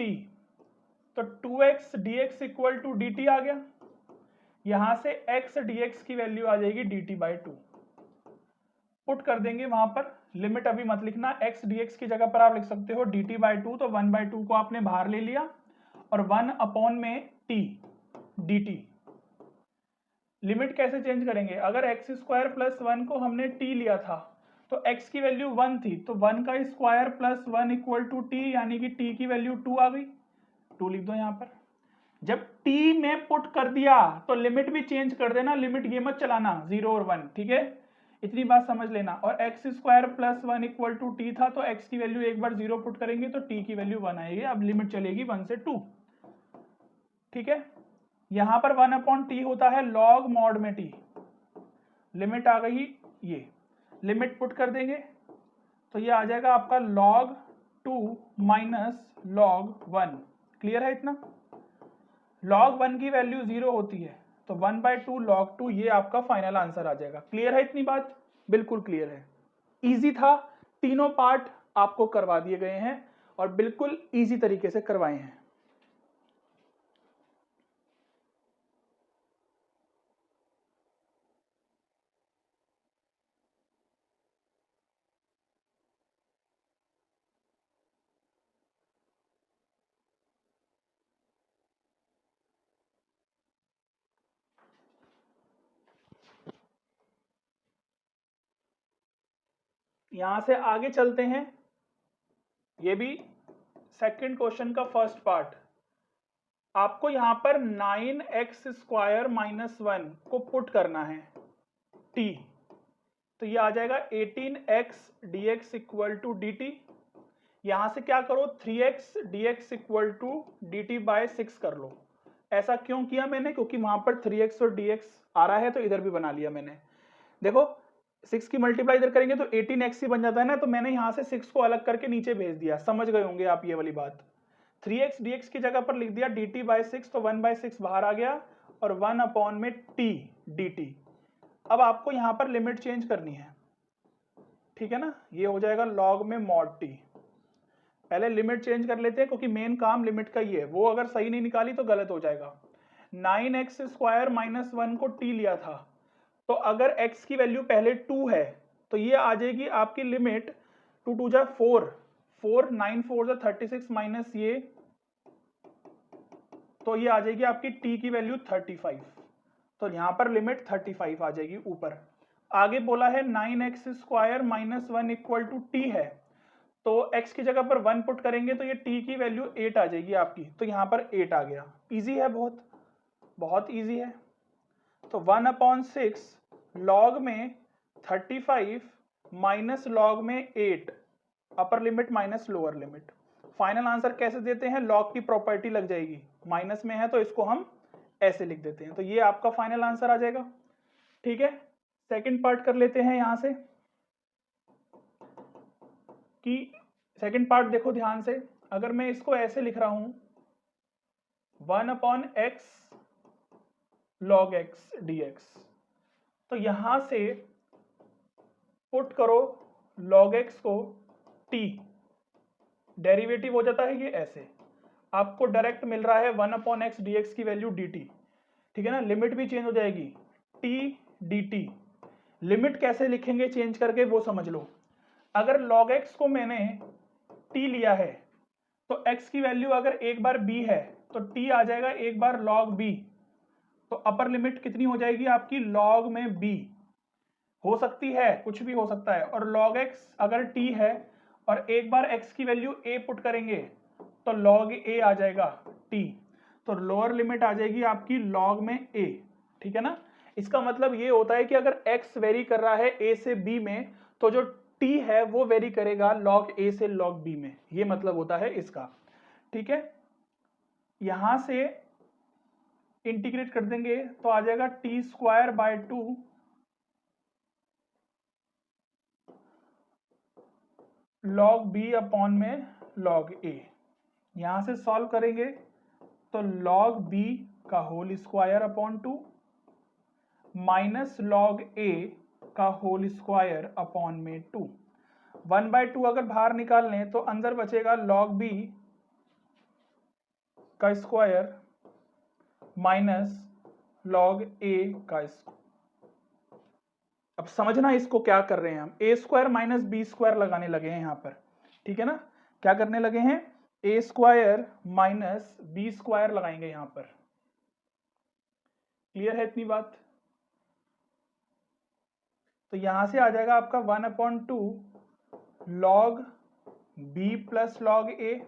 T, तो 2x dx equal to dt आ गया। यहां से x dx की वैल्यू आ जाएगी dt/2। पुट कर देंगे वहां पर, लिमिट अभी मत लिखना, x dx की जगह पर आप लिख सकते हो dt/2, तो 1/2 को आपने बाहर ले लिया और 1 में t dt। लिमिट कैसे चेंज करेंगे, अगर x स्क्वायर प्लस 1 को हमने t लिया था तो x की वैल्यू 1 थी, तो 1 का square plus 1 equal to t, यानी कि t की वैल्यू 2 आ गई। 2 लिख दो यहाँ पर। जब t में पुट कर दिया तो लिमिट भी चेंज कर देना, लिमिट ये मत चलाना 0 और 1, ठीक है, इतनी बात समझ लेना। और x square plus 1 equal to t था, तो x की वैल्यू एक बार 0 पुट करेंगे तो t की वैल्यू 1 आएगी। अब लिमिट चलेगी 1 से 2, ठीक है। यहां पर 1/t होता है log mod में t, लिमिट आ गई, ये लिमिट पुट कर देंगे तो ये आ जाएगा आपका log 2 माइनस log 1। क्लियर है इतना? log 1 की वैल्यू 0 होती है, तो 1/2 log 2, ये आपका फाइनल आंसर आ जाएगा। क्लियर है इतनी बात? बिल्कुल क्लियर है, इजी था। तीनों पार्ट आपको करवा दिए गए हैं और बिल्कुल इजी तरीके से करवाए हैं। यहां से आगे चलते हैं, ये भी सेकंड क्वेश्चन का फर्स्ट पार्ट। आपको यहां पर 9x स्क्वायर माइनस 1 को पुट करना है t, तो ये आ जाएगा 18x dx equal to dt। यहां से क्या करो, 3x dx equal to dt/6 कर लो। ऐसा क्यों किया मैंने, क्योंकि वहां पर 3x और dx आ रहा है तो इधर भी बना लिया मैंने। देखो 6 की मल्टीप्लाई इधर करेंगे तो 18x ही बन जाता है ना, तो मैंने यहां से 6 को अलग करके नीचे भेज दिया। समझ गए होंगे आप ये वाली बात। 3x dx की जगह पर लिख दिया dt/6, तो 1/6 बाहर आ गया और 1 में t dt। अब आपको यहां पर लिमिट चेंज करनी है, ठीक है ना, ये हो जाएगा log में mod t। पहले लिमिट चेंज कर लेते हैं क्योंकि मेन काम लिमिट का ही है, वो अगर सही नहीं निकाली तो गलत हो जाएगा। 9x स्क्वायर माइनस 1 को t लिया था, तो अगर x की वैल्यू पहले 2 है तो ये आ जाएगी आपकी लिमिट 2 2 जा 4, 4 9 4 जा 36 माइनस ये, तो ये आ जाएगी आपकी t की वैल्यू 35। तो यहां पर लिमिट 35 आ जाएगी ऊपर। आगे बोला है 9x square minus 1 equal to t है, तो x की जगह पर 1 पुट करेंगे तो ये t की वैल्यू 8 आ जाएगी आपकी, तो यहां पर 8 आ गया। इजी है, बहुत बहुत इजी है। तो 1/6 log में 35 माइनस log में 8, अपर limit minus lower limit. Final answer कैसे देते हैं, log की प्रॉपर्टी लग जाएगी, माइनस में है तो इसको हम ऐसे लिख देते हैं, तो ये आपका फाइनल आंसर आ जाएगा। ठीक है, सेकंड पार्ट कर लेते हैं यहां से, कि सेकंड पार्ट देखो ध्यान से, अगर मैं इसको ऐसे लिख रहा हूं 1/x log x dx, तो यहां से पुट करो log x को t, डेरिवेटिव हो जाता है ये ऐसे, आपको डायरेक्ट मिल रहा है 1/x dx की वैल्यू dt, ठीक है ना। लिमिट भी चेंज हो जाएगी t dt। लिमिट कैसे लिखेंगे चेंज करके वो समझ लो। अगर log x को मैंने t लिया है तो x की वैल्यू अगर एक बार b है तो t आ जाएगा एक बार log b, तो अपर लिमिट कितनी हो जाएगी आपकी, log में b। हो सकती है, कुछ भी हो सकता है, और log x अगर t है और एक बार x की वैल्यू a पुट करेंगे तो log a आ जाएगा t, तो लोअर लिमिट आ जाएगी आपकी log में a, ठीक है ना। इसका मतलब ये होता है कि अगर x वेरी कर रहा है a से b में, तो जो t है वो वेरी करेगा log a से log b में, ये मतलब होता है इसका, ठीक है। यहां से इंटीग्रेट कर देंगे तो आ जाएगा t²/2 log b में log a। यहां से सॉल्व करेंगे तो log b का whole square upon 2 minus log a का होल स्क्वायर अपॉन में 2। 1/2 अगर बाहर निकाल लें तो अंदर बचेगा log b का स्क्वायर माइनस log a का स्क्वायर। अब समझना इसको क्या कर रहे हैं हम, ए स्क्वायर माइनस बी स्क्वायर लगाने लगे हैं यहाँ पर, ठीक है ना। क्या करने लगे हैं, ए स्क्वायर माइनस बी स्क्वायर लगाएंगे यहाँ पर। क्लियर है इतनी बात। तो यहां से आ जाएगा आपका 1/2 log b plus log a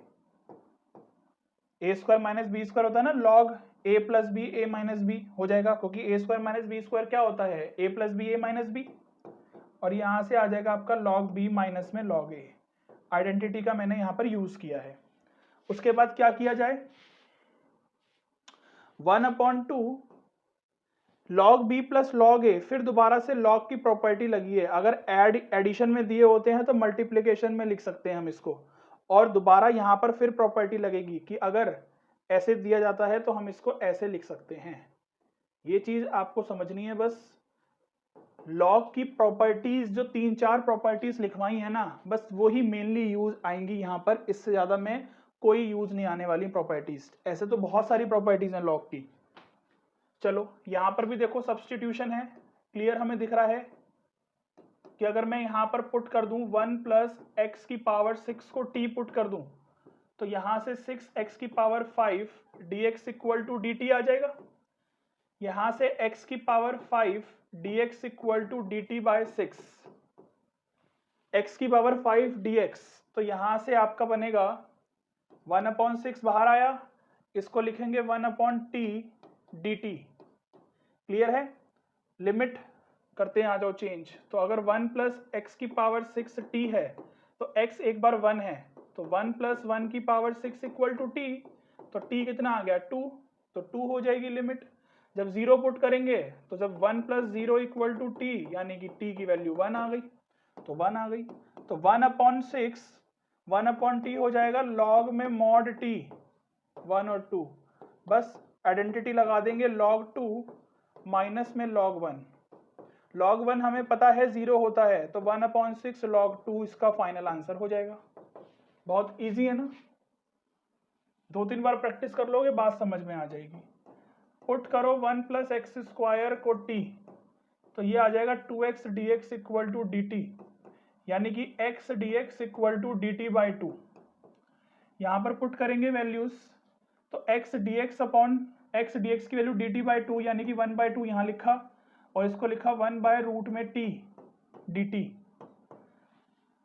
square minus b square होता है ना, log a plus b a minus b हो जाएगा, क्योंकि a square minus b square क्या होता है, a plus b a minus b. और यहां से आ जाएगा आपका log b माइनस में log a। आइडेंटिटी का मैंने यहां पर यूज किया है। उसके बाद क्या किया जाए, 1/2 log b plus log a, फिर दोबारा से log की प्रॉपर्टी लगी है। अगर एडिशन में दिए होते हैं तो मल्टीप्लिकेशन में लिख सकते हैं हम इसको, और दोबारा यहां पर फिर प्रॉपर्टी लगेगी कि अगर ऐसे दिया जाता है तो हम इसको ऐसे लिख सकते हैं। ये चीज आपको समझनी है बस। लॉग की प्रॉपर्टीज जो 3-4 प्रॉपर्टीज लिखवाई है ना, बस वही मेनली यूज आएंगी यहाँ पर, इससे ज्यादा में कोई यूज नहीं आने वाली प्रॉपर्टीज। ऐसे तो बहुत सारी प्रॉपर्टीज हैं लॉग की। चलो यहां पर भी देखो सब्स्टिट्यूशन है, क्लियर हमें दिख रहा है कि अगर मैं यहां पर पुट कर दूं 1 प्लस एक्स की पावर 6 को t पुट कर दूं, तो यहां से 6x की power 5 dx equal to dt आ जाएगा। यहां से x की power 5 dx equal to dt by 6, x की पावर 5 dx, तो यहां से आपका बनेगा 1/6 बाहर आया, इसको लिखेंगे 1/t dt। क्लियर है। लिमिट करते हैं, आ जाओ चेंज। तो अगर 1 प्लस एक्स की पावर 6 t है तो x एक बार 1 है, तो 1 प्लस 1 की पावर 6 इक्वल टू t, तो t कितना आ गया 2, तो 2 हो जाएगी लिमिट। जब 0 पुट करेंगे तो जब 1 प्लस 0 इक्वल टू t, यानी कि t की वैल्यू 1 आ गई, तो 1 आ गई। तो 1/6 1/t हो जाएगा log में mod t 1 और 2, बस आइडेंटिटी लगा देंगे log 2 माइनस में log 1। log 1 हमें पता है 0 होता है, तो 1/6 log 2 इसका फाइनल आंसर हो जाएगा। बहुत इजी है ना, 2-3 बार प्रैक्टिस कर लोगे बात समझ में आ जाएगी। पुट करो 1 प्लस एक्स स्क्वायर को t, तो ये आ जाएगा 2x dx equal to dt, यानी कि x dx equal to dt by 2। यहां पर पुट करेंगे वैल्यूज, तो x dx upon x dx की वैल्यू dt बाई 2, यानी कि 1/2 यहां लिखा, और इसको लिखा 1/रूट में t dt।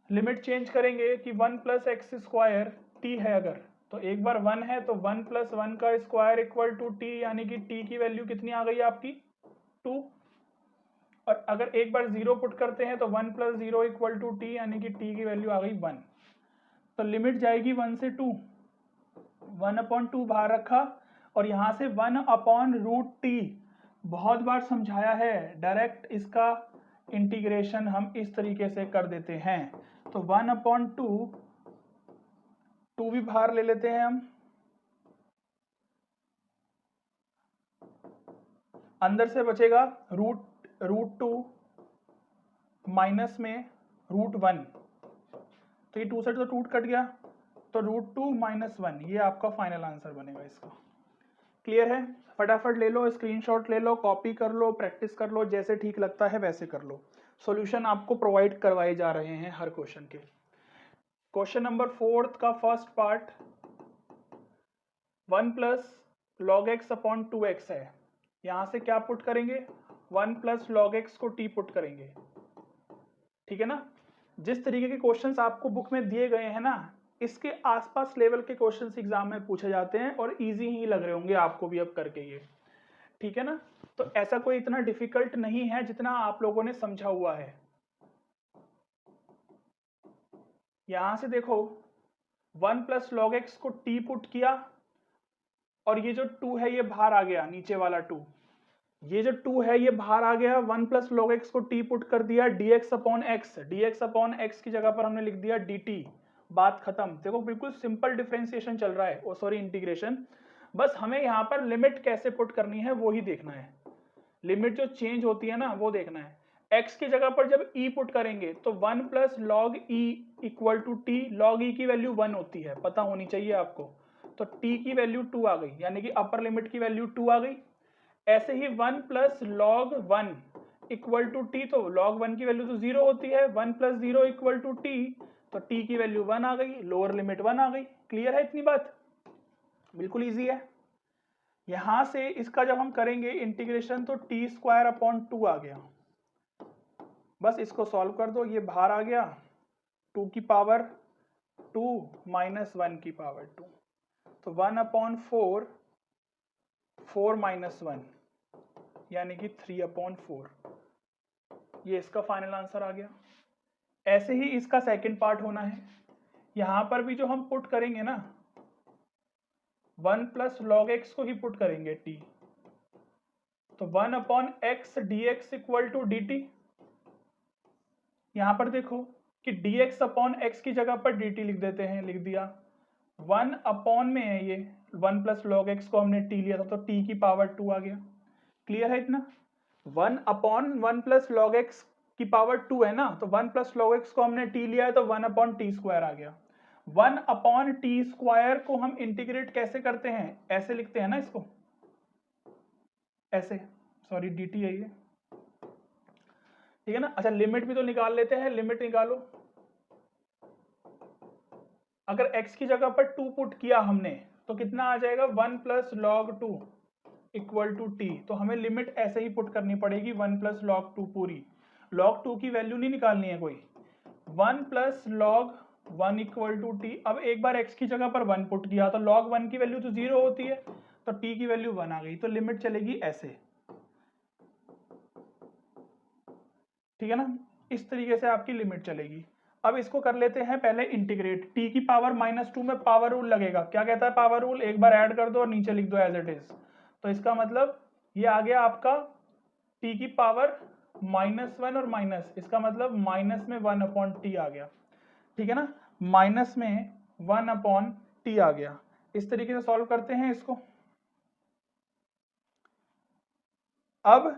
लिमिट चेंज करेंगे कि 1 प्लस एक्स स्क्वायर t है अगर, तो एक बार 1 है तो 1 प्लस 1 का स्क्वायर इक्वल टू t, यानी कि t की वैल्यू कितनी आ गई आपकी 2। और अगर एक बार 0 पुट करते हैं तो 1 प्लस 0 इक्वल टू t, यानी कि t की वैल्यू आ गई 1। तो लिमिट जाएगी 1 से 2, 1/2 बाहर रखा, और यहां से 1/√t बहुत बार समझाया है, डायरेक्ट इसका इंटीग्रेशन हम इस तरीके से कर देते हैं। तो 1/2, 2 भी बाहर ले लेते हैं हम, अंदर से बचेगा रूट 2 माइनस में √1, तो ये 2 से तो 2 कट गया, तो √2 माइनस 1, ये आपका फाइनल आंसर बनेगा इसका। क्लियर है। फटाफट ले लो, स्क्रीनशॉट ले लो, कॉपी कर लो, प्रैक्टिस कर लो, जैसे ठीक लगता है वैसे कर लो। सॉल्यूशन आपको प्रोवाइड करवाए जा रहे हैं हर क्वेश्चन के। क्वेश्चन नंबर 4 का first part 1 plus log x upon 2x है। यहां से क्या पुट करेंगे, 1 प्लस log x को t पुट करेंगे, ठीक है ना। जिस तरीके के क्वेश्चंस आपको बुक में दिए गए हैं ना, इसके आसपास लेवल के क्वेश्चंस एग्जाम में पूछे जाते हैं, और इजी ही लग रहे होंगे आपको भी अब करके ये, ठीक है ना। तो ऐसा कोई इतना डिफिकल्ट नहीं है जितना आप लोगों ने समझा हुआ है। यहां से देखो 1 प्लस log x को t पुट किया, और ये जो 2 है ये बाहर आ गया, नीचे वाला 2, ये जो 2 है ये बाहर आ गया। 1 प्लस log x को t पुट कर दिया, dx upon x, dx upon x की जगह पर हमने लिख दिया dt, बात खत्म। देखो बिल्कुल सिंपल डिफरेंशिएशन चल रहा है, ओ सॉरी इंटीग्रेशन। बस हमें यहाँ पर लिमिट कैसे पुट करनी है वो ही देखना है, लिमिट जो चेंज होती है ना वो देखना है। x की जगह पर जब e पुट करेंगे तो 1 plus log e equal to t, log e की वैल्यू 1 होती है, पता होनी चाहिए आपको। तो t की वैल्यू 2 आ गई, यानी कि अपर लिमिट की वैल्यू 2 आ गई। ऐसे ही 1 plus log 1 equal to t, तो log 1 की वैल्यू तो 0 होती है, 1 प्लस 0 इक्वल टू टी, तो t की वैल्यू 1 आ गई, लोअर लिमिट 1 आ गई। क्लियर है इतनी बात? बिल्कुल इजी है। यहां से इसका जब हम करेंगे इंटीग्रेशन तो टी स्क्वायर अपॉन 2 आ गया, बस इसको सॉल्व कर दो, ये बाहर आ गया 2 की पावर 2 माइनस 1 की पावर 2, तो 1 अपॉन 4, 4 माइनस 1 यानी कि 3 अपॉन 4, ये इसका फाइनल आंसर आ गया। ऐसे ही इसका सेकंड पार्ट होना है, यहां पर भी जो हम पुट करेंगे ना 1 प्लस लॉग एक्स को ही पुट करेंगे t, तो 1 upon x d x equal to d t. यहां पर देखो कि dx अपॉन एक्स की जगह पर dt लिख देते हैं, लिख दिया। 1 अपॉन में है ये 1 प्लस लॉग एक्स को हमने t लिया था, तो t की पावर 2 आ गया। क्लियर है इतना? 1 अपॉन 1 प्लस लॉग एक्स की पावर 2 है ना, तो 1 प्लस लॉग एक्स को हमने t लिया है, तो 1 अपॉन टी स्क्वायर आ गया। 1 अपॉन टी स्क्वायर को हम इंटीग्रेट कैसे करते हैं, ऐसे लिखते हैं ना इसको, ऐसे, सॉरी dt है ये, ठीक है ना। अच्छा लिमिट भी तो निकाल लेते हैं, लिमिट निकालो। अगर x की जगह पर 2 पुट किया हमने तो कितना आ जाएगा, 1 plus log 2 equal to t, तो हमें लिमिट ऐसे ही पुट करनी पड़ेगी 1 प्लस लॉग 2 पूरी, लॉग 2 की वैल्यू नहीं निकालनी है कोई, 1 plus log 1 equal to t. अब एक बार x की जगह पर 1 पुट किया तो log 1 की वैल्यू तो 0 होती है, तो t की वैल्यू 1 आ गई, तो लिमिट चलेगी ऐसे, ठीक है ना। इस तरीके से आपकी लिमिट चलेगी। अब इसको कर लेते हैं पहले इंटीग्रेट, t की पावर -2 में पावर रूल लगेगा। क्या कहता है पावर रूल, एक बार ऐड कर दो और नीचे लिख दो एज इट इज, तो इसका मतलब ये आ गया आपका t की पावर -1 और माइनस, इसका मतलब माइनस में 1 अपॉन टी आ गया, ठीक है ना, माइनस में 1 अपॉन टी आ गया। इस तरीके से सॉल्व करते हैं इसको। अब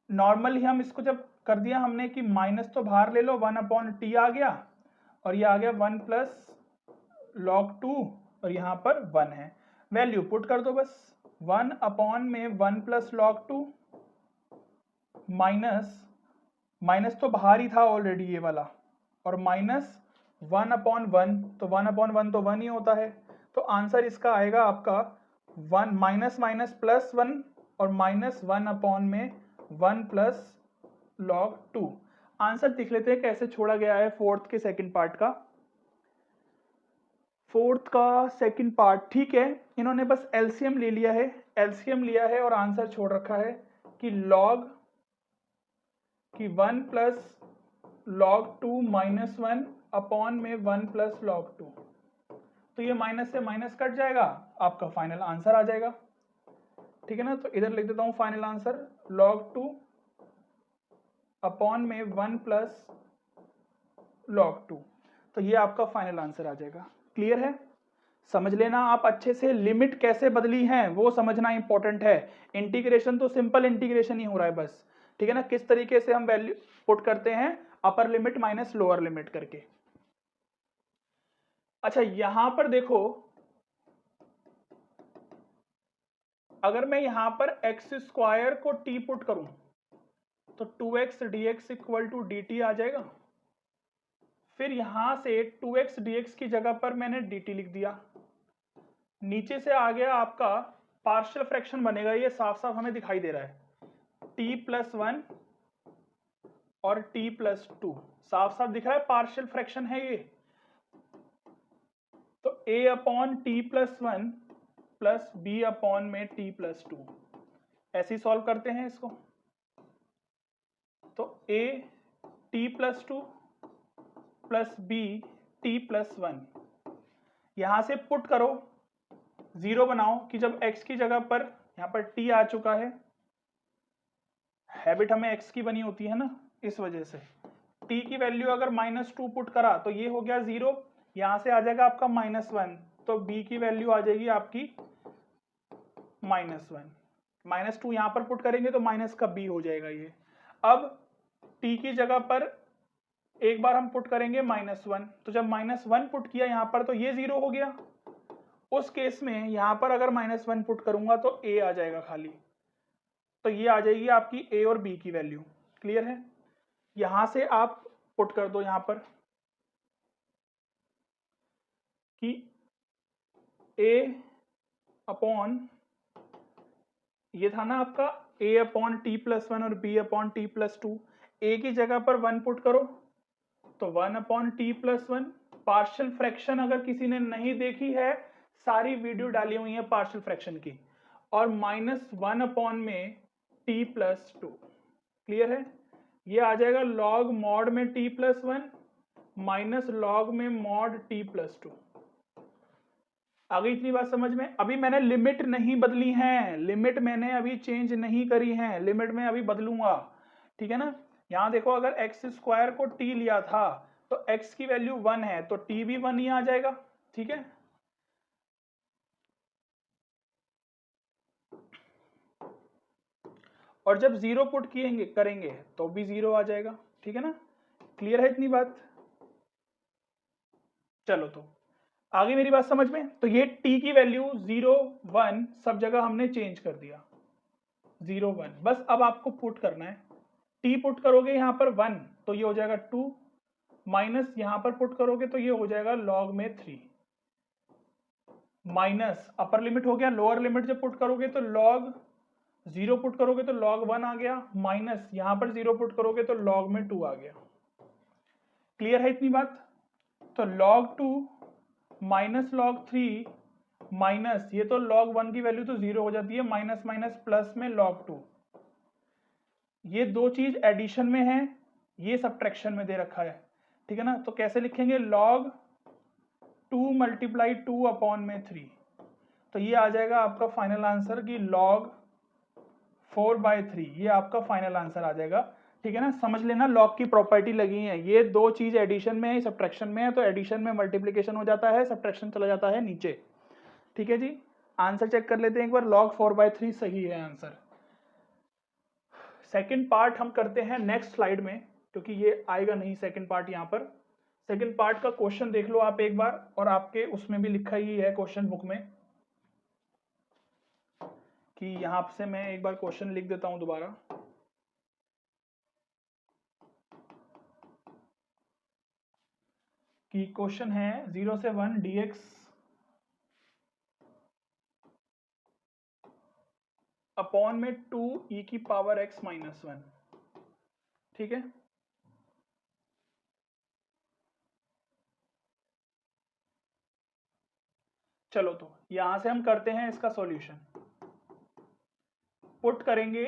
नॉर्मली हम इसको जब कर दिया हमने कि माइनस तो बाहर ले लो, 1 अपॉन टी आ गया, और ये आ गया 1 प्लस लॉग 2, और यहाँ पर 1 है, वैल्यू पुट कर दो बस। 1 अपॉन में 1 प्लस लॉग 2 माइनस, माइनस तो बाहर ही था ऑलरेडी ये वाला, और माइनस 1 अपॉन 1, तो 1 अपॉन 1 तो 1 ही होता है, तो आंसर इसका आएगा आपका 1 माइनस माइनस प्लस 1, और माइनस 1 अपॉन में 1 प्लस लॉग 2। आंसर देख लेते हैं कैसे छोड़ा गया है फोर्थ के सेकंड पार्ट का। फोर्थ का सेकंड पार्ट, ठीक है, इन्होंने बस एलसीएम ले लिया है, एलसीएम लिया है और आंसर छोड़ रखा है कि लॉग की 1 प्लस लॉग 2 माइनस 1 अपॉन में 1 प्लस लॉग 2, तो ये माइनस से माइनस कट जाएगा, आपका फाइनल आंसर आ जाएगा, ठीक है ना। तो इधर लिख देता हूं फाइनल आंसर, लॉग 2 अपॉन में 1 प्लस लॉग 2, तो ये आपका फाइनल आंसर आ जाएगा। क्लियर है? समझ लेना आप अच्छे से, लिमिट कैसे बदली है वो समझना इंपॉर्टेंट है। इंटीग्रेशन तो सिंपल इंटीग्रेशन ही हो रहा है बस, ठीक है ना, किस तरीके से हम वैल्यू पुट करते हैं, upper limit minus lower limit करके। अच्छा यहां पर देखो, अगर मैं यहां पर एक्स स्क्वायर को टी पुट करूं तो 2x dx equal to dt आ जाएगा। फिर यहां से 2x dx की जगह पर मैंने dt लिख दिया, नीचे से आ गया आपका पार्शियल फ्रैक्शन बनेगा, ये साफ साफ हमें दिखाई दे रहा है, t प्लस 1 और t प्लस 2, साफ साफ दिख रहा है पार्शियल फ्रैक्शन है ये। तो a upon t plus 1 plus b upon में t प्लस 2, ऐसे ही सॉल्व करते हैं इसको। तो a t plus 2 plus b t plus 1, यहां से पुट करो, जीरो बनाओ कि जब x की जगह पर यहां पर t आ चुका है, हैबिट हमें x की बनी होती है ना, इस वजह से t की वैल्यू अगर -2 पुट करा तो ये हो गया 0, यहां से आ जाएगा आपका -1, तो b की वैल्यू आ जाएगी आपकी -1, -2 यहां पर पुट करेंगे तो माइनस का b हो जाएगा ये। अब t की जगह पर एक बार हम पुट करेंगे -1, तो जब -1 पुट किया यहां पर तो ये 0 हो गया, उस केस में यहां पर अगर -1 पुट करूंगा तो a आ जाएगा खाली, तो ये आ जाएगी आपकी a और b की वैल्यू। क्लियर है? यहां से आप पुट कर दो यहां पर कि a अपॉन, ये था ना आपका a अपॉन t+1 और b अपॉन t+2, a की जगह पर 1 पुट करो तो 1 अपॉन t+1। पार्शियल फ्रैक्शन अगर किसी ने नहीं देखी है, सारी वीडियो डाली हुई है पार्शियल फ्रैक्शन की, और -1 अपॉन में t+2। क्लियर है? ये आ जाएगा लॉग मॉड में t+1 माइनस लॉग में मॉड t+2। आ गई इतनी बात समझ में? अभी मैंने लिमिट नहीं बदली है, लिमिट मैंने अभी चेंज नहीं करी है, लिमिट में अभी बदलूंगा। ठीक है ना? यहां देखो, अगर x² को t लिया था तो x की वैल्यू 1 है तो t भी 1 ही आ जाएगा। ठीक है? और जब 0 पुट करेंगे तो भी 0 आ जाएगा। ठीक है ना? क्लियर है इतनी बात? चलो तो आगे मेरी बात समझ में? तो ये t की वैल्यू 0 1 सब जगह हमने चेंज कर दिया, 0 1। बस अब आपको पुट करना है, t पुट करोगे यहां पर 1 तो ये हो जाएगा 2, माइनस यहां पर पुट करोगे तो ये हो जाएगा लॉग में 3, माइनस अपर लिमिट हो गया, लोअर लिमिट जब पुट करोगे तो लॉग 0 पुट करोगे तो लॉग 1 आ गया, माइनस यहां पर 0 पुट करोगे तो लॉग में 2 आ गया। क्लियर है इतनी बात? तो log 2 माइनस log 3 माइनस, ये तो log 1 की वैल्यू तो 0 हो जाती है, माइनस माइनस प्लस में log 2। ये दो चीज एडिशन में है, ये सब्ट्रैक्शन में दे रखा है। ठीक है ना? तो कैसे लिखेंगे? log 2 मल्टीप्लाई 2 अपॉन में 3, तो ये आ जाएगा आपका फाइनल आंसर कि log 4/3, ये आपका फाइनल आंसर आ जाएगा। ठीक है ना? समझ लेना, लॉग की प्रॉपर्टी लगी है, ये दो चीज एडिशन में है, सब्ट्रैक्शन में है, तो एडिशन में मल्टीप्लिकेशन हो जाता है, सब्ट्रैक्शन चला जाता है नीचे। ठीक है जी? आंसर चेक कर लेते हैं एक बार, log 4/3 सही है आंसर। सेकंड पार्ट हम करते हैं नेक्स्ट स्लाइड में, क्योंकि ये आएगा नहीं सेकंड पार्ट यहाँ पर। सेकंड पार्ट का क्वेश्चन देख लो आप एक बार, और आपके उसमें भी लिखा ही है क्वेश्चन बुक में, कि यहां से मैं एक बार क्वेश्चन लिख देता हूं दोबारा। कि क्वेश्चन है 0 से 1 dx अपॉन में 2 e की पावर x माइनस 1। ठीक है? चलो तो यहां से हम करते हैं इसका सॉल्यूशन। पुट करेंगे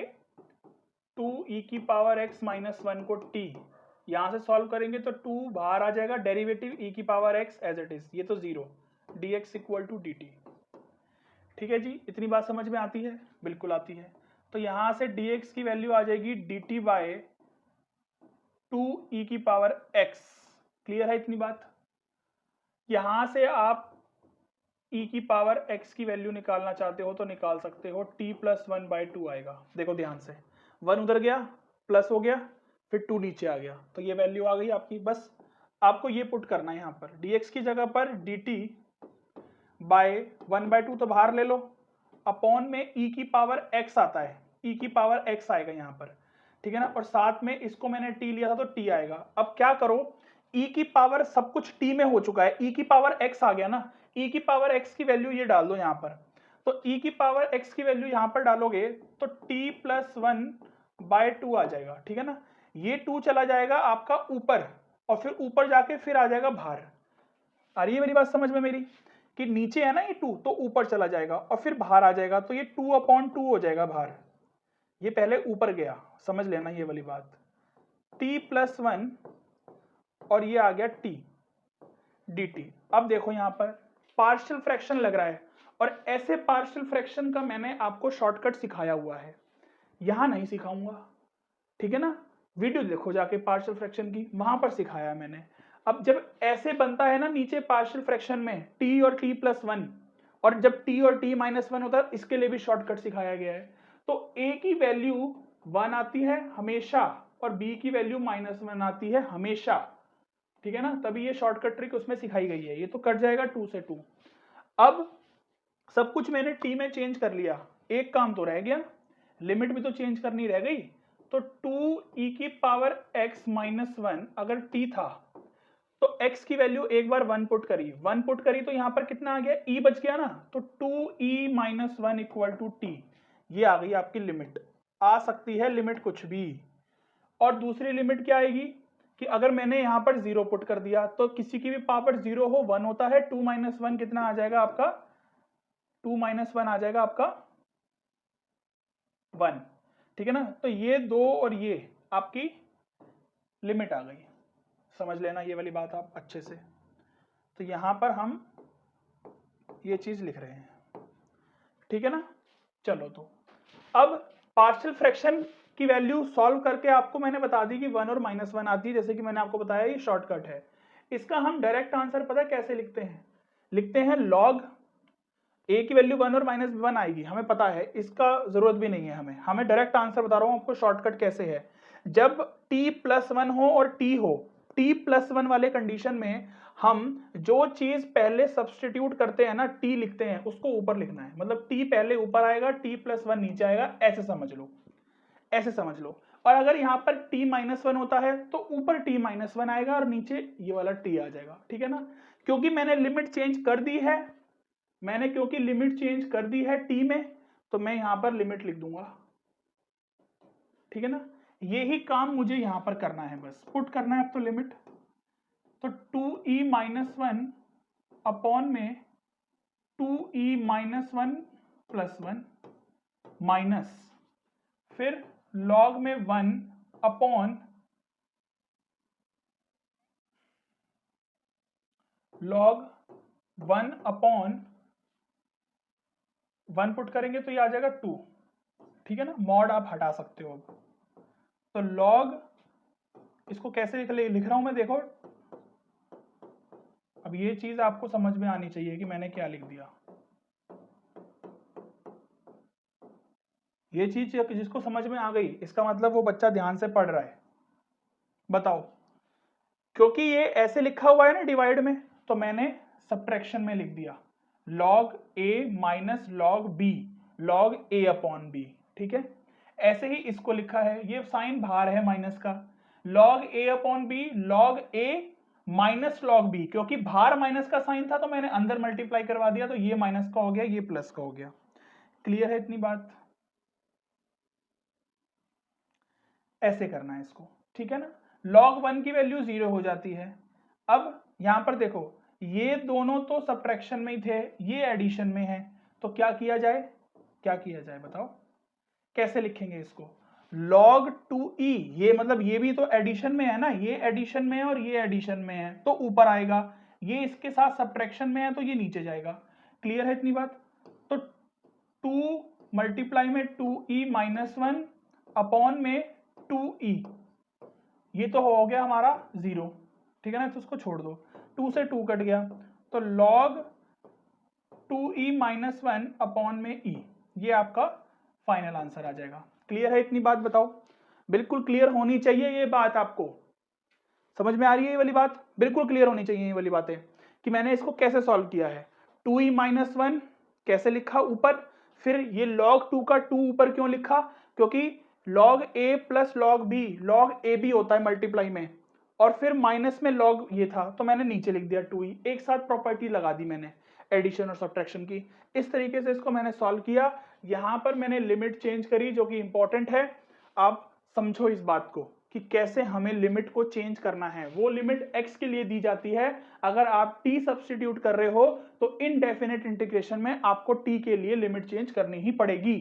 2 e की पावर x माइनस 1 को t, यहां से सॉल्व करेंगे तो 2 बाहर आ जाएगा, डेरिवेटिव e की power x as it is, ये तो 0, dx इक्वल टू dt। ठीक है जी? इतनी बात समझ में आती है? बिल्कुल आती है। तो यहां से dx की वैल्यू आ जाएगी dt बाय 2 e की पावर x। क्लियर है इतनी बात? यहां से आप e की पावर x की वैल्यू निकालना चाहते हो तो निकाल सकते हो, t+1/2 आएगा। देखो ध्यान से, 1 उधर गया, प्लस हो गया, फिर 2 नीचे आ गया, तो ये वैल्यू आ गई आपकी। बस आपको ये पुट करना है यहाँ पर, dx की जगह पर dt बाय 1/2 तो बाहर ले लो, अपॉन में e की पावर x आता है, e की पावर x आएगा यहाँ पर। ठीक है ना? और साथ में इसको मैंने t लिया था तो t आएगा। अब क्या करो, e की पावर सब कुछ t में हो चुका है, e की पावर x आ गया ना, e की पावर x की वैल्यू ये डाल दो यहाँ पर, तो e की पावर x की वैल्यू यहाँ पर डालोगे तो t+1/2 आ जाएगा। ठीक है ना? ये 2 चला जाएगा आपका ऊपर, और फिर ऊपर जाके फिर आ जाएगा बाहर। आ रही है मेरी बात समझ में मेरी? कि नीचे है ना ये 2, तो ऊपर चला जाएगा और फिर बाहर आ जाएगा, तो ये 2/2 हो जाएगा बाहर, ये पहले ऊपर गया, समझ लेना ये वाली बात। t+1 और ये आ गया t dt। अब देखो यहां पर पार्शियल फ्रैक्शन लग रहा है, और ऐसे पार्शियल फ्रैक्शन का मैंने आपको शॉर्टकट सिखाया हुआ है, यहां नहीं सिखाऊंगा। ठीक है ना? वीडियो देखो जाके पार्शियल फ्रैक्शन की, वहां पर सिखाया है मैंने। अब जब ऐसे बनता है ना नीचे पार्शियल फ्रैक्शन में t और t+1, और जब t और t-1 होता है, इसके लिए भी शॉर्टकट सिखाया गया है। तो a की वैल्यू 1 आती है हमेशा, और b की वैल्यू -1 आती है हमेशा। ठीक है ना? तभी ये शॉर्टकट ट्रिक उसमें सिखाई गई है। ये तो कट जाएगा 2 से 2। अब सब कुछ मैंने टी में चेंज कर लिया, एक काम तो रह गया, लिमिट भी तो चेंज करनी रह गई। तो 2e की पावर x माइनस 1 अगर t था तो x की वैल्यू एक बार 1 पुट करी, 1 पुट करी तो यहां पर कितना आ गया, e बच गया ना, तो 2e minus 1 equal to T, ये आ गई आपकी लिमिट। आ सकती है लिमिट कुछ भी। और दूसरी लिमिट क्या आएगी कि अगर मैंने यहां पर 0 पुट कर दिया तो किसी की भी पावर 0 हो 1 होता है, 2 माइनस 1 कितना आ जाएगा आपका, 2 माइनस 1 आ जाएगा आपका 1, ठीक है ना। तो ये दो और ये आपकी लिमिट आ गई, समझ लेना ये वाली बात आप अच्छे से। तो यहां पर हम ये चीज लिख रहे हैं, ठीक है ना। चलो तो अब पार्शियल फ्रैक्शन की वैल्यू सॉल्व करके आपको मैंने बता दी कि 1 और -1 आती है, जैसे कि मैंने आपको बताया ये शॉर्टकट है। इसका हम डायरेक्ट आंसर पता है कैसे लिखते हैं, लिखते हैं log a की वैल्यू 1 और -1 आएगी, हमें पता है, इसका जरूरत भी नहीं है हमें डायरेक्ट आंसर बता रहा हूं आपको शॉर्टकट कैसे है। जब t+1 हो और t हो, t+1 वाले कंडीशन में हम जो चीज पहले सब्स्टिट्यूट करते हैं ना, t लिखते हैं, उसको ऊपर लिखना है, मतलब t पहले ऊपर आएगा, t+1 नीचे आएगा, ऐसे समझ लो, ऐसे समझ लो। और अगर यहां पर t-1 होता है तो ऊपर t-1 आएगा और नीचे ये वाला t आ जाएगा, ठीक है ना। क्योंकि मैंने लिमिट चेंज कर दी है, क्योंकि लिमिट चेंज कर दी है t में, तो मैं यहां पर लिमिट लिख दूंगा, ठीक है ना। यही काम मुझे यहां पर करना है, बस पुट करना है अब तो लिमिट। तो 2e-1 अपॉन में 2e-1 प्लस 1 माइनस फिर log में 1 अपॉन log 1 अपॉन 1 पुट करेंगे तो ये आ जाएगा 2, ठीक है ना। मॉड आप हटा सकते हो। अब तो log, इसको कैसे लिख रहा हूं मैं, देखो अब ये चीज आपको समझ में आनी चाहिए कि मैंने क्या लिख दिया। ये चीज जिसको समझ में आ गई इसका मतलब वो बच्चा ध्यान से पढ़ रहा है। बताओ, क्योंकि ये ऐसे लिखा हुआ है ना डिवाइड में, तो मैंने सब्ट्रैक्शन में लिख दिया log a minus log b, log a upon b, ठीक है। ऐसे ही इसको लिखा है, ये साइन बाहर है माइनस का, log a upon b log a minus log b, क्योंकि बाहर माइनस का साइन था तो मैंने अंदर मल्टीप्लाई करवा दिया, तो ये माइनस का हो गया, ये प्लस का हो गया। क्लियर है इतनी बात, ऐसे करना है इसको, ठीक है ना। log 1 की वैल्यू 0 हो जाती है। अब यहां पर देखो, ये दोनों तो सब्ट्रैक्शन में ही थे, ये एडिशन में है, तो क्या किया जाए, क्या किया जाए बताओ, कैसे लिखेंगे इसको। log 2e, ये मतलब ये भी तो एडिशन में है ना, ये एडिशन में है और ये एडिशन में है, तो ऊपर आएगा, ये इसके साथ सब्ट्रैक्शन में है तो ये नीचे जाएगा। क्लियर है इतनी बात। तो 2 मल्टीप्लाई में 2e-1 अपॉन में 2e, ये तो हो गया हमारा 0, ठीक है ना, तो उसको छोड़ दो, 2 से 2 कट गया, तो log 2e-1 अपॉन में e, ये आपका फाइनल आंसर आ जाएगा। क्लियर है इतनी बात, बताओ। बिल्कुल क्लियर होनी चाहिए ये बात, आपको समझ में आ रही है ये वाली बात, बिल्कुल क्लियर होनी चाहिए ये वाली बातें कि मैंने इसको कैसे सॉल्व किया है। 2e-1 कैसे लिखा ऊपर, फिर ये log 2 का 2 ऊपर क्यों लिखा, क्योंकि log a plus log b, log a b होता है मल्टीप्लाई में, और फिर माइनस में log ये था तो मैंने नीचे लिख दिया 2e, एक साथ प्रॉपर्टी लगा दी मैंने एडिशन और सब्ट्रैक्शन की। इस तरीके से इसको मैंने सॉल्व किया। यहां पर मैंने लिमिट चेंज करी जो कि इंपॉर्टेंट है, आप समझो इस बात को कि कैसे हमें लिमिट को चेंज करना है। वो लिमिट x के लिए दी जाती है, अगर आप t सब्स्टिट्यूट कर रहे हो तो इनडेफिनेट इंटीग्रेशन में आपको t के लिए लिमिट चेंज करनी ही पड़ेगी।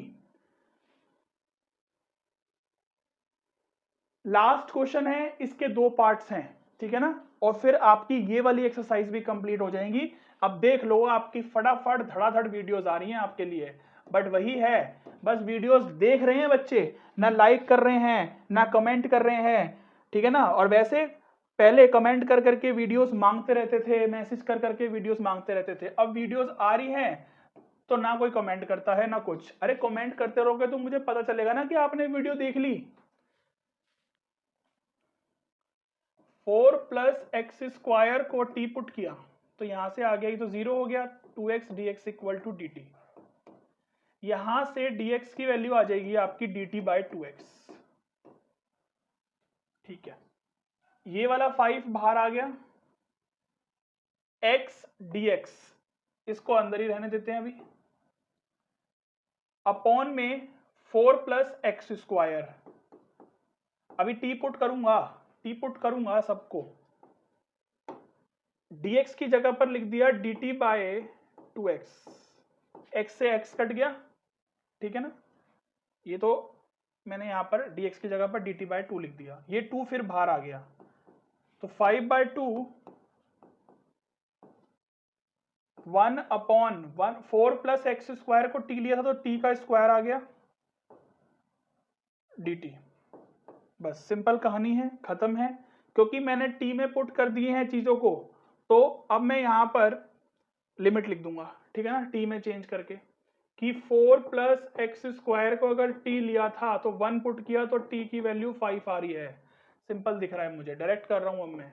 लास्ट क्वेश्चन है, इसके 2 पार्ट्स हैं, ठीक है ना, और फिर आपकी ये वाली एक्सरसाइज भी कंप्लीट हो जाएंगी। अब देख लो, आपकी फटाफट धड़ाधड़ वीडियोस आ रही हैं आपके लिए, बट वही है, बस वीडियोस देख रहे हैं बच्चे, ना लाइक कर रहे हैं ना कमेंट कर रहे हैं, ठीक है ना। और वैसे पहले कमेंट कर करके वीडियोस मांगते रहते थे, मैसेज कर करके वीडियोस मांगते रहते थे, अब वीडियोस आ रही हैं तो ना कोई कमेंट करता है ना कुछ। अरे कमेंट करते रहोगे तो मुझे पता चलेगा ना कि आपने वीडियो देख ली। 4 + x² को t पुट किया, तो यहां से आ गया, ये तो 0 हो गया, 2x dx equal to dt। यहां से dx की वैल्यू आ जाएगी आपकी dt बाय 2x। ठीक है, ये वाला 5 बाहर आ गया, x dx इसको अंदर ही रहने देते हैं अभी, अपॉन में 4 प्लस एक्स स्क्वायर। अभी टी पुट करूंगा सबको, dx की जगह पर लिख दिया dt बाय 2x, x से x कट गया, ठीक है ना, ये तो मैंने यहाँ पर dx की जगह पर dt बाय 2 लिख दिया, ये 2 फिर बाहर आ गया, तो 5 by 2 1 upon 1, 4 plus x square को t लिया था तो t का स्क्वायर आ गया dt। बस सिंपल कहानी है, खत्म है। क्योंकि मैंने t में पुट कर दिए हैं चीजों को, तो अब मैं यहां पर लिमिट लिख दूंगा, ठीक है ना, t में चेंज करके, कि 4 प्लस एक्स स्क्वायर को अगर t लिया था तो 1 पुट किया तो t की वैल्यू 5 आ रही है। सिंपल दिख रहा है मुझे, डायरेक्ट कर रहा हूं अब मैं।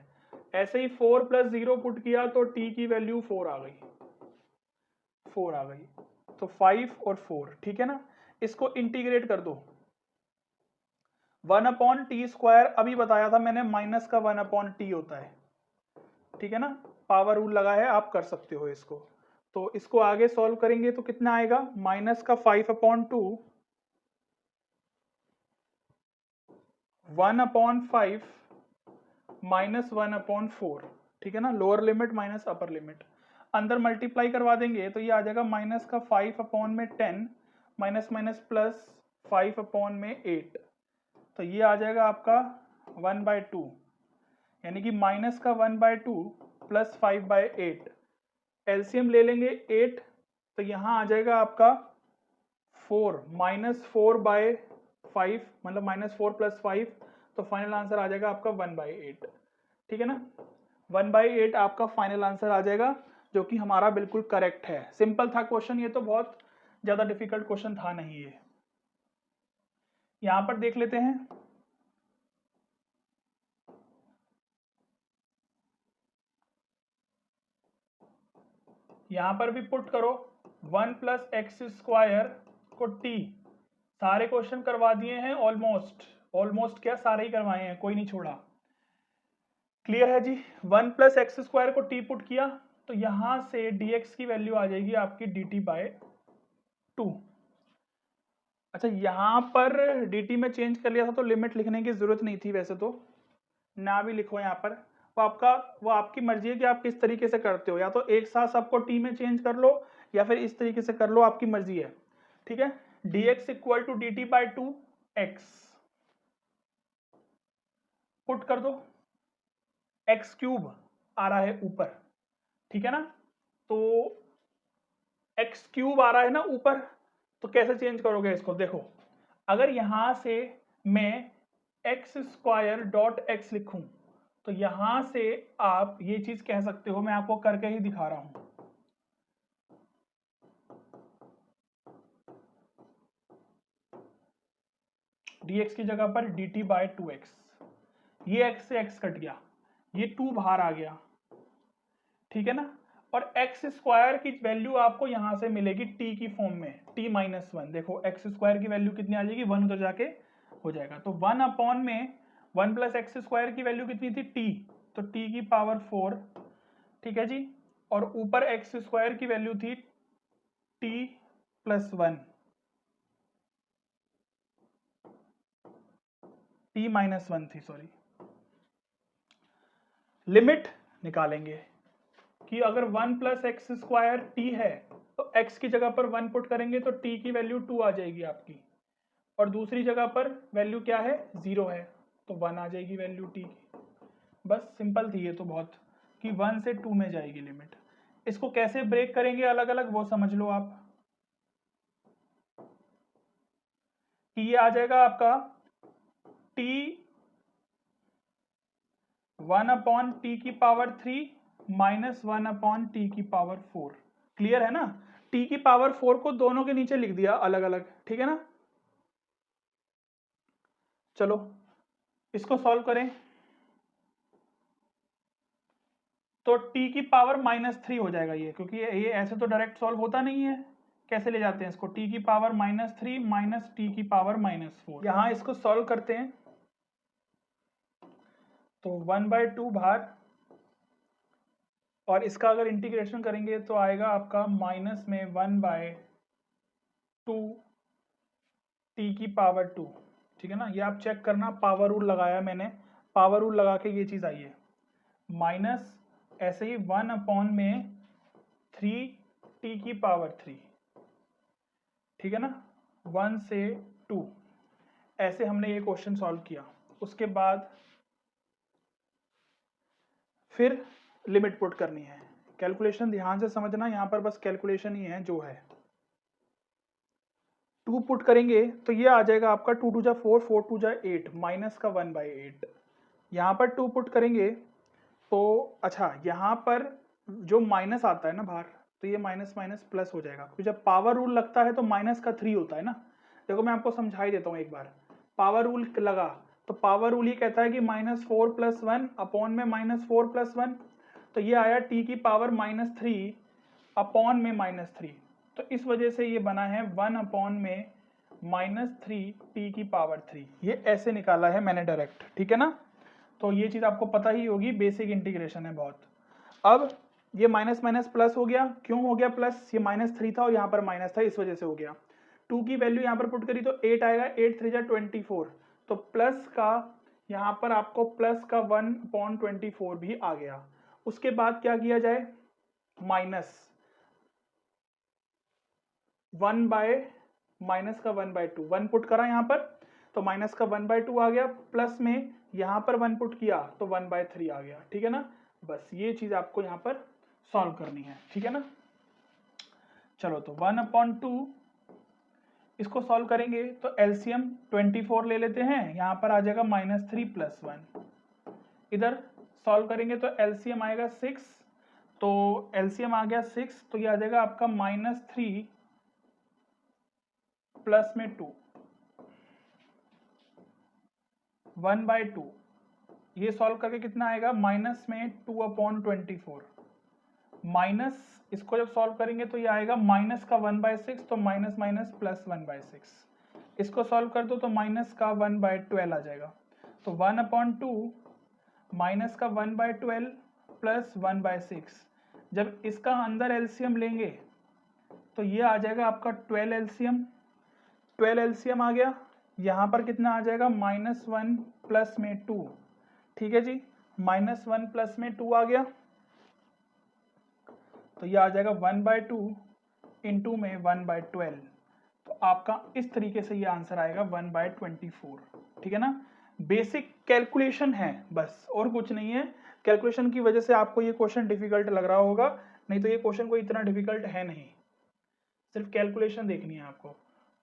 ऐसे ही 4 प्लस 0 पुट किया तो t की वैल्यू 4 आ गई, 4 आ गई, तो 5 और 4, ठीक है ना। इसको इंटीग्रेट कर दो, 1 अपॉन टी स्क्वायर अभी बताया था मैंने, माइनस का 1 अपॉन टी होता है, ठीक है ना, पावर रूल लगा है, आप कर सकते हो इसको। तो इसको आगे सॉल्व करेंगे तो कितना आएगा, माइनस का 5 अपॉन 2, 1 अपॉन 5 माइनस 1 अपॉन 4, ठीक है ना, lower limit minus upper limit, अंदर मल्टीप्लाई करवा देंगे तो ये आ जाएगा माइनस का 5 अपॉन में 10 माइनस माइनस प्लस 5 अपॉन में 8, तो ये आ जाएगा आपका 1/2, यानी कि माइनस का 1/2 प्लस 5/8, एलसीएम ले लेंगे 8, तो यहाँ आ जाएगा आपका 4 माइनस 4/5, मतलब माइनस 4 प्लस 5, तो फाइनल आंसर आ जाएगा आपका 1/8, ठीक है ना, 1/8 आपका फाइनल आंसर आ जाएगा, जो कि हमारा बिल्कुल करेक्ट है। सिंपल था क्वेश्चन, ये तो बहुत ज्यादा डिफिकल्ट क्वेश्चन था नहीं ये। यहां पर देख लेते हैं, यहां पर भी पुट करो 1 प्लस एक्स स्क्वायर को t, सारे क्वेश्चन करवा दिए हैं ऑलमोस्ट क्या, सारे ही करवाए हैं, कोई नहीं छोड़ा। क्लियर है जी, 1 प्लस एक्स स्क्वायर को t पुट किया तो यहां से dx की वैल्यू आ जाएगी आपकी dt बाय 2। अच्छा, यहां पर dt में चेंज कर लिया था तो लिमिट लिखने की जरूरत नहीं थी, वैसे तो ना भी लिखो यहाँ पर, वो आपकी मर्जी है कि आप किस तरीके से करते हो, या तो एक साथ सबको t में चेंज कर लो या फिर इस तरीके से कर लो, आपकी मर्जी है, ठीक है। dx equal to dt by 2x put कर दो, एक्स क्यूब आ रहा है ऊपर, ठीक है ना, तो एक्स क्यूब आ रहा है ना ऊपर, तो कैसे चेंज करोगे इसको, देखो, अगर यहां से मैं एक्स स्क्वायर डॉट एक्स लिखूं तो यहां से आप ये चीज कह सकते हो, मैं आपको करके ही दिखा रहा हूं, dx की जगह पर dt बाय 2x, ये x से x कट गया, ये 2 बाहर आ गया, ठीक है ना, और एक्स स्क्वायर की वैल्यू आपको यहां से मिलेगी t की फॉर्म में, t माइनस 1, देखो एक्स स्क्वायर की वैल्यू कितनी आ जाएगी, 1 उधर जाके हो जाएगा, तो 1 अपॉन में 1 प्लस एक्स स्क्वायर की वैल्यू कितनी थी, t, तो t की पावर 4, ठीक है जी, और ऊपर एक्स स्क्वायर की वैल्यू थी t प्लस 1, t माइनस 1 थी, सॉरी। लिमिट निकालेंगे कि अगर 1 प्लस एक्स स्क्वायर टी है तो x की जगह पर 1 पुट करेंगे तो t की वैल्यू 2 आ जाएगी आपकी, और दूसरी जगह पर वैल्यू क्या है, 0 है, तो 1 आ जाएगी वैल्यू t की। बस सिंपल थी ये तो बहुत, कि 1 से 2 में जाएगी लिमिट। इसको कैसे ब्रेक करेंगे अलग अलग वो समझ लो आप, कि ये आ जाएगा आपका t 1 अपॉन टी की पावर 3 माइनस 1 अपॉन टी की पावर 4, क्लियर है ना, t की पावर 4 को दोनों के नीचे लिख दिया अलग अलग, ठीक है ना। चलो इसको सॉल्व करें, तो t की पावर -3 हो जाएगा ये, क्योंकि ये ऐसे तो डायरेक्ट सॉल्व होता नहीं है। कैसे ले जाते हैं इसको, t की पावर -3 माइनस t की पावर -4। यहाँ इसको सॉल्व करते हैं तो 1/2 बाहर, और इसका अगर इंटीग्रेशन करेंगे तो आएगा आपका माइनस में 1/2 t की पावर 2। ठीक है ना, ये आप चेक करना, पावर रूल लगाया मैंने, पावर रूल लगा के ये चीज़ आई है। माइनस ऐसे ही 1/3 t की पावर 3। ठीक है ना, 1 से 2, ऐसे हमने ये क्वेश्चन सॉल्व किया। उसके बाद फिर लिमिट पुट करनी है। कैलकुलेशन ध्यान से समझना, यहाँ पर बस कैलकुलेशन ही है जो है। 2 पुट करेंगे तो ये आ जाएगा आपका 2 2 जा 4, 4 2 जा 8, माइनस का 1/8। यहाँ पर 2 पुट करेंगे तो अच्छा, यहाँ पर जो माइनस आता है ना बाहर, तो ये माइनस माइनस प्लस हो जाएगा, क्योंकि जब पावर रूल लगता है तो माइनस का 3 होता है ना। देखो मैं आपको समझा ही देता हूँ एक बार। पावर रूल लगा तो पावर रूल ये कहता है कि -4 + 1 अपॉन में -4 + 1, तो ये आया t की पावर -3 अपॉन में -3। तो इस वजह से ये बना है 1 अपॉन में -3 t की पावर 3। ये ऐसे निकाला है मैंने डायरेक्ट। ठीक है ना, तो ये चीज़ आपको पता ही होगी, बेसिक इंटीग्रेशन है बहुत। अब ये माइनस माइनस प्लस हो गया। क्यों हो गया प्लस, ये -3 था और यहाँ पर माइनस था, इस वजह से हो गया। 2 की वैल्यू यहाँ पर पुट करी तो 8 आएगा, 8 3 जा 24, तो प्लस का यहाँ पर आपको प्लस का 1/24 भी आ गया। उसके बाद क्या किया जाए, माइनस 1/2, 1 पुट करा यहाँ पर तो माइनस का 1/2 आ गया, प्लस में यहाँ पर 1 पुट किया तो 1/3 आ गया। ठीक है ना, बस ये चीज आपको यहाँ पर सॉल्व करनी है। ठीक है ना, चलो तो 1/2 इसको सॉल्व करेंगे तो एलसीएम 24 ले लेते हैं, यहाँ पर आ जाएगा -3 + 1। इधर सॉल्व करेंगे तो एलसीएम आएगा 6, तो एलसीएम आ गया 6, तो ये आ जाएगा आपका -3 प्लस में 2, 1/2। ये सॉल्व करके कितना आएगा, माइनस में 2/24, माइनस इसको जब सॉल्व करेंगे तो ये आएगा माइनस का 1/6, तो माइनस माइनस प्लस 1/6। इसको सॉल्व कर दो तो माइनस का 1/12 आ जाएगा, तो 1/2 माइनस का 1/12 प्लस 1/6। जब इसका अंदर एलसीएम लेंगे तो ये आ जाएगा आपका 12 एलसीएम। 12 एलसीएम आ गया, यहाँ पर कितना आ जाएगा, -1 प्लस में 2। ठीक है जी, -1 प्लस में 2 आ गया, तो ये आ जाएगा 1/2 इंटू में 1/12। तो आपका इस तरीके से ये आंसर आएगा 1/24। ठीक है ना, बेसिक कैलकुलेशन है बस, और कुछ नहीं है। कैलकुलेशन की वजह से आपको ये क्वेश्चन डिफिकल्ट लग रहा होगा, नहीं तो ये क्वेश्चन कोई इतना डिफिकल्ट है नहीं, सिर्फ कैलकुलेशन देखनी है आपको।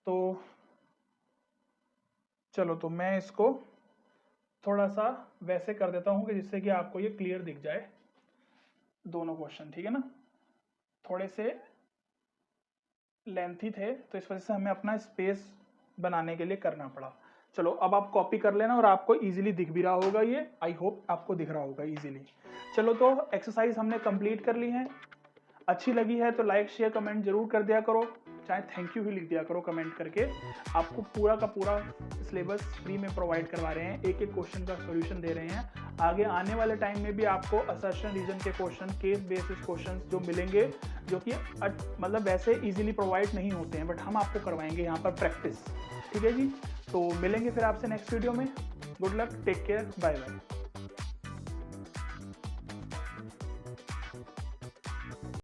तो चलो, तो मैं इसको थोड़ा सा वैसे कर देता हूँ कि जिससे कि आपको ये क्लियर दिख जाए दोनों क्वेश्चन। ठीक है ना, थोड़े से लेंथी थे तो इस वजह से हमें अपना स्पेस बनाने के लिए करना पड़ा। चलो अब आप कॉपी कर लेना और आपको इजीली दिख भी रहा होगा, ये आई होप आपको दिख रहा होगा इजीली। चलो तो एक्सरसाइज हमने कंप्लीट कर ली है। अच्छी लगी है तो लाइक शेयर कमेंट जरूर कर दिया करो, चाहे थैंक यू भी लिख दिया करो कमेंट करके। आपको पूरा का पूरा सिलेबस फ्री में प्रोवाइड करवा रहे हैं, एक एक क्वेश्चन का सॉल्यूशन दे रहे हैं। आगे आने वाले टाइम में भी आपको असर्शन रीजन के क्वेश्चन, केस बेसिस क्वेश्चन जो मिलेंगे, जो कि मतलब वैसे इजीली प्रोवाइड नहीं होते हैं, बट हम आपको करवाएंगे यहाँ पर प्रैक्टिस। ठीक है जी, तो मिलेंगे फिर आपसे नेक्स्ट वीडियो में। Good luck, take care, bye bye.